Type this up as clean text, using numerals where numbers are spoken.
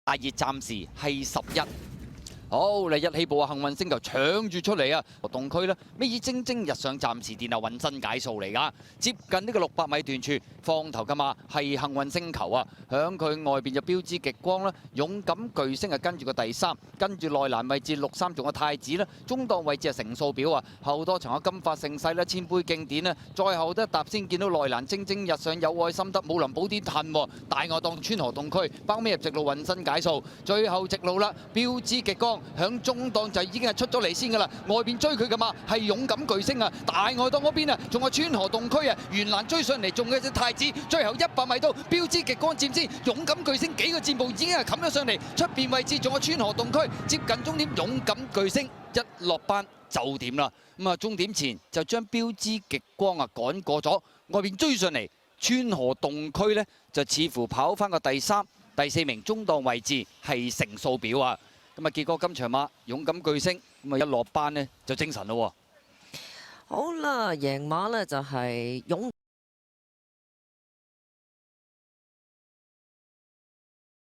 大熱暫時係11。好嚟一起步啊！幸運星球搶住出嚟啊！動區呢，尾爾蒸蒸日上，暫時殿下渾身解數嚟㗎。接近呢個600米段處，放頭㗎嘛係幸運星球啊！響佢外邊就標誌極光啦，勇敢巨星啊跟住個第3，跟住內欄位置63仲有太子啦，中檔位置係成數表啊！後多場有金髮盛世啦，千杯經典啊！再後一踏先見到內欄蒸蒸日上，有愛心得武林寶典褪喎，大外檔川河洞區包尾入直路渾身解數，最後直路啦，標誌極光。響中檔就已經係出咗嚟先㗎啦，外邊追佢㗎嘛係勇敢巨星啊，大外檔嗰邊啊仲有川河洞區啊，原欄追上嚟仲有隻太子，最後100米到標誌極光佔先，勇敢巨星幾個箭步已經係冚咗上嚟，出邊位置仲有川河洞區，接近終點勇敢巨星一落班就點啦，咁啊終點前就將標誌極光啊趕過咗，外邊追上嚟川河洞區呢，就似乎跑翻個第3、第4名中檔位置係成數表啊。咁啊，結果今場馬勇敢巨星咁啊一落班呢就精神咯喎。好啦，贏馬呢就係勇。